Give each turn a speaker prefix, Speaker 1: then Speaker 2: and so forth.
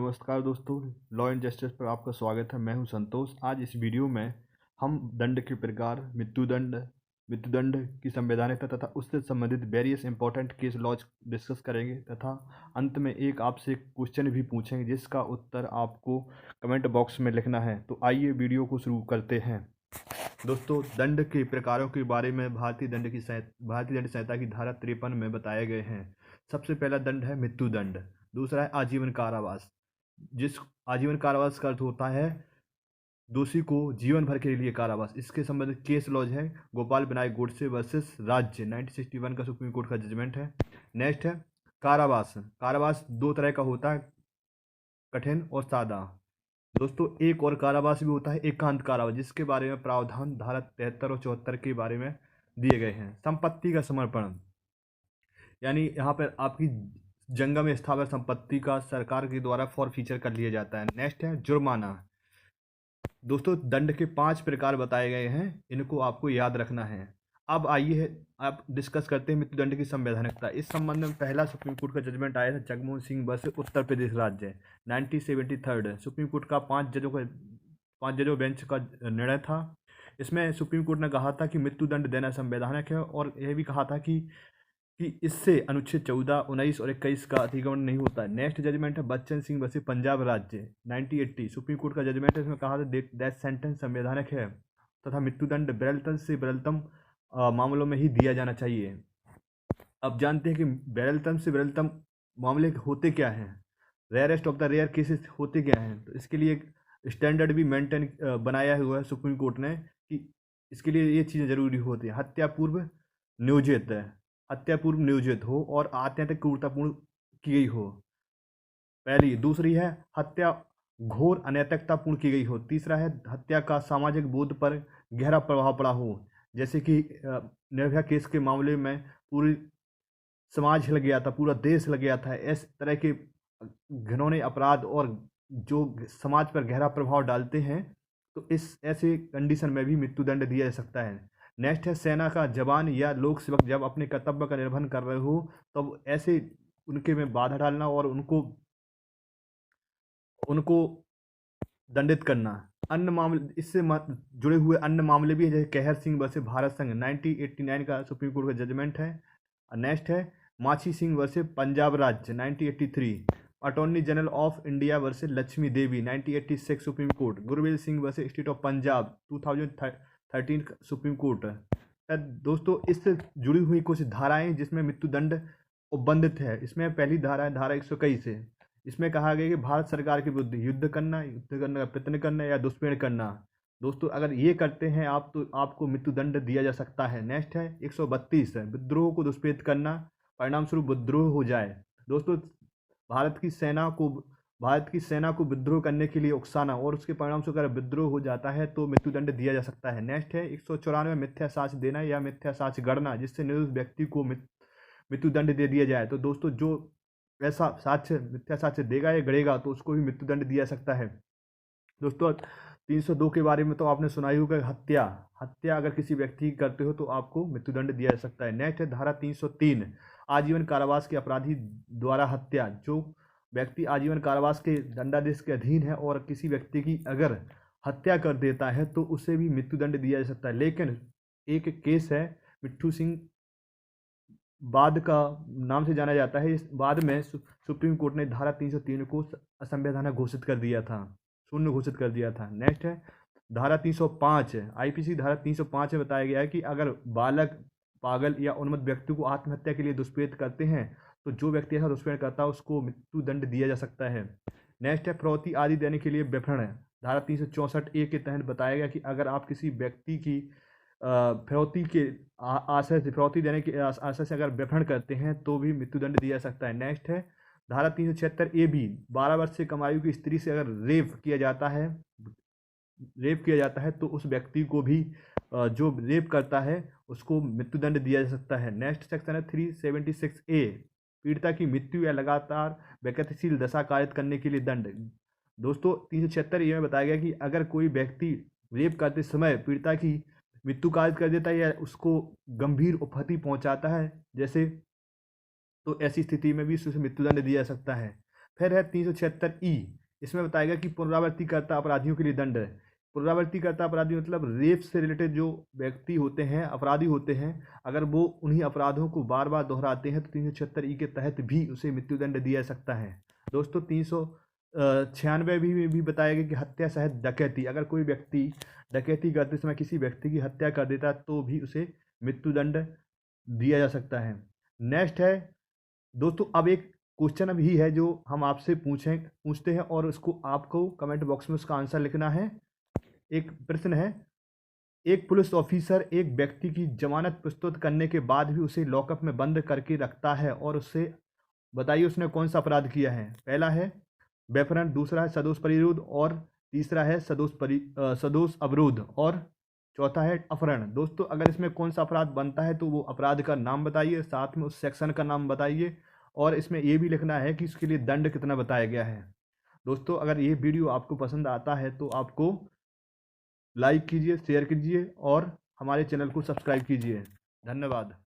Speaker 1: नमस्कार दोस्तों, law and justice पर आपका स्वागत है। मैं हूं संतोष। आज इस वीडियो में हम दंड के प्रकार, मृत्युदंड की संवैधानिकता तथा उससे संबंधित various important case laws discuss करेंगे तथा अंत में एक आपसे क्वेश्चन भी पूछेंगे जिसका उत्तर आपको कमेंट बॉक्स में लिखना है। तो आइए वीडियो को शुरू करते हैं। दोस्तों, दंड के प्रकारों के बारे में भारतीय दंड संहिता की धारा 53 में बताए गए हैं। सबसे पहला दंड है मृत्युदंड। दूसरा है आजीवन कारावास। जिस आजीवन कारावास का अर्थ होता है दोषी को जीवन भर के लिए कारावास। इसके संबंधित केस लॉज है गोपाल विनायक गोडसे वर्सेस राज्य 1961 का सुप्रीम कोर्ट का जजमेंट है। नेक्स्ट है कारावास। कारावास दो तरह का होता है, कठिन और सादा। दोस्तों, एक और कारावास भी होता है एकांत कारावास, जिसके बारे में प्रावधान धारा 73 और 74 के बारे में दिए गए हैं। संपत्ति का समर्पण, यानी यहाँ पर आपकी जंगम स्थावर संपत्ति का सरकार के द्वारा फॉर फीचर कर लिया जाता है। नेक्स्ट है जुर्माना। दोस्तों, दंड के 5 प्रकार बताए गए हैं, इनको आपको याद रखना है। अब आइए आप डिस्कस करते हैं मृत्युदंड की संवैधानिकता। इस संबंध में पहला सुप्रीम कोर्ट का जजमेंट आया था जगमोहन सिंह वर्सेस उत्तर प्रदेश राज्य 1973। सुप्रीम कोर्ट का 5 जजों बेंच का निर्णय था। इसमें सुप्रीम कोर्ट ने कहा था कि मृत्युदंड देना संवैधानिक है और यह भी कहा था कि इससे अनुच्छेद 14, 19 और 21 का अतिक्रमण नहीं होता है। नेक्स्ट जजमेंट है बच्चन सिंह वर्सेस पंजाब राज्य 1980। सुप्रीम कोर्ट का जजमेंट है, इसमें कहा था डेथ सेंटेंस संवैधानिक है तथा मृत्युदंड विरलतम से विरलतम मामलों में ही दिया जाना चाहिए। अब जानते हैं कि विरलतम से विरलतम मामले होते क्या हैं, rarest of the rare cases होते क्या हैं। तो इसके लिए एक स्टैंडर्ड भी मेंटेन बनाया हुआ है सुप्रीम कोर्ट ने कि इसके लिए ये चीज़ें जरूरी होती हैं। हत्या पूर्व नियोजित हो और आत्यातक क्रूरतापूर्ण की गई हो, पहली। दूसरी है हत्या घोर अनैतिकतापूर्ण की गई हो। तीसरा है हत्या का सामाजिक बोध पर गहरा प्रभाव पड़ा हो, जैसे कि निर्भया केस के मामले में पूरी समाज हिल गया था, पूरा देश हिल गया था। इस तरह के घिनौने अपराध और जो समाज पर गहरा प्रभाव डालते हैं, तो इस ऐसे कंडीशन में भी मृत्युदंड दिया जा सकता है। नेक्स्ट है सेना का जवान या लोक सेवक जब अपने कर्तव्य का निर्वहन कर रहे हो तब ऐसे उनके में बाधा डालना और उनको दंडित करना। अन्य मामले, इससे जुड़े हुए अन्य मामले भी हैं, जैसे कहर सिंह वर्सेस भारत संघ 1989 का सुप्रीम कोर्ट का जजमेंट है। नेक्स्ट है माछी सिंह वर्सेस पंजाब राज्य 1983। Attorney general of India versus Lakshmi Devi 1986 supreme court. Gurvel Singh versus state of Punjab 2013 supreme court. दोस्तों, इससे जुड़ी हुई कुछ धाराएं जिसमें मृत्युदंड उपबंधित है। इसमें पहली धारा है धारा 121 से। इसमें कहा गया कि भारत सरकार के विरुद्ध युद्ध करना का प्रयत्न करना या दुष्प्रेरण करना। दोस्तों, अगर ये करते हैं आप तो आपको मृत्युदंड दिया जा सकता है। नेक्स्ट है 132 है विद्रोह को दुष्प्रेरित करना, परिणाम स्वरूप विद्रोह हो जाए। दोस्तों, भारत की सेना को विद्रोह करने के लिए उकसाना और उसके परिणाम से अगर विद्रोह हो जाता है तो मृत्युदंड दिया जा सकता है। नेक्स्ट है 194 मिथ्या साक्ष्य देना या मिथ्या साक्ष्य गढ़ना, जिससे निर्दोष व्यक्ति को मृत्युदंड दे दिया जाए। तो दोस्तों, जो ऐसा मिथ्या साक्ष्य देगा या गढ़ेगा तो उसको भी मृत्युदंड दिया जा सकता है। दोस्तों, 302 के बारे में तो आपने सुना ही होगा, हत्या अगर किसी व्यक्ति की करते हो तो आपको मृत्युदंड दिया जा सकता है। नेक्स्ट है धारा 303 आजीवन कारावास के अपराधी द्वारा हत्या। जो व्यक्ति आजीवन कारावास के दंडादेश के अधीन है और किसी व्यक्ति की अगर हत्या कर देता है तो उसे भी मृत्युदंड दिया जा सकता है। लेकिन एक केस है मिट्ठू सिंह बाद का नाम से जाना जाता है। इस बाद में सुप्रीम कोर्ट ने धारा 303 को असंवैधानिक घोषित कर दिया था, शून्य घोषित कर दिया था। नेक्स्ट है धारा 305 आईपीसी धारा 305 में बताया गया है कि अगर बालक, पागल या उन्मत्त व्यक्ति को आत्महत्या के लिए दुष्प्रेरित करते हैं तो जो व्यक्ति ऐसा दुष्प्रेरण करता है उसको मृत्युदंड दिया जा सकता है। नेक्स्ट है फिरौती आदि देने के लिए व्यभिचार। धारा 364 के तहत बताया गया कि अगर आप किसी व्यक्ति की फिरौती देने के आशय से अगर व्यभिचार करते हैं तो भी मृत्युदंड दिया जा सकता है। नेक्स्ट है धारा 376 भी 12 वर्ष से कम आयु की स्त्री से अगर रेप किया जाता है तो उस व्यक्ति को भी जो रेप करता है उसको मृत्युदंड दिया जा सकता है। नेक्स्ट सेक्शन है 376A पीड़िता की मृत्यु या लगातार विकृतिशील दशा कारित करने के लिए दंड। दोस्तों, 376A में बताया गया कि अगर कोई व्यक्ति रेप करते समय पीड़िता की मृत्यु कारित कर देता है या उसको गंभीर उपहति पहुंचाता है जैसे, तो ऐसी स्थिति में भी उसे मृत्युदंड दिया जा सकता है। फिर है 376E, इसमें बताया गया कि पुनरावृत्तिकर्ता अपराधियों के लिए दंड है। पुनरावृत्तिकर्ता अपराधी मतलब रेप से रिलेटेड जो व्यक्ति होते हैं, अपराधी होते हैं, अगर वो उन्हीं अपराधों को बार बार दोहराते हैं तो 376E के तहत भी उसे मृत्युदंड दिया जा सकता है। दोस्तों 396 भी बताया गया कि हत्या सहित डकैती, अगर कोई व्यक्ति डकैती करते समय किसी व्यक्ति की हत्या कर देता है तो भी उसे मृत्युदंड दिया जा सकता है। नेक्स्ट है दोस्तों, अब एक क्वेश्चन अभी है जो हम आपसे पूछते हैं और उसको आपको कमेंट बॉक्स में उसका आंसर लिखना है। एक प्रश्न है, एक पुलिस ऑफिसर एक व्यक्ति की जमानत प्रस्तुत करने के बाद भी उसे लॉकअप में बंद करके रखता है और उससे बताइए उसने कौन सा अपराध किया है। पहला है बेफरन, दूसरा है सदोष परिरोध, और तीसरा है सदोष अवरोध, और चौथा है अपहरण। दोस्तों अगर इसमें कौन सा अपराध बनता है तो वो अपराध का नाम बताइए, साथ में उस सेक्शन का नाम बताइए, और इसमें ये भी लिखना है कि इसके लिए दंड कितना बताया गया है। दोस्तों अगर ये वीडियो आपको पसंद आता है तो आपको लाइक कीजिए, शेयर कीजिए और हमारे चैनल को सब्सक्राइब कीजिए। धन्यवाद।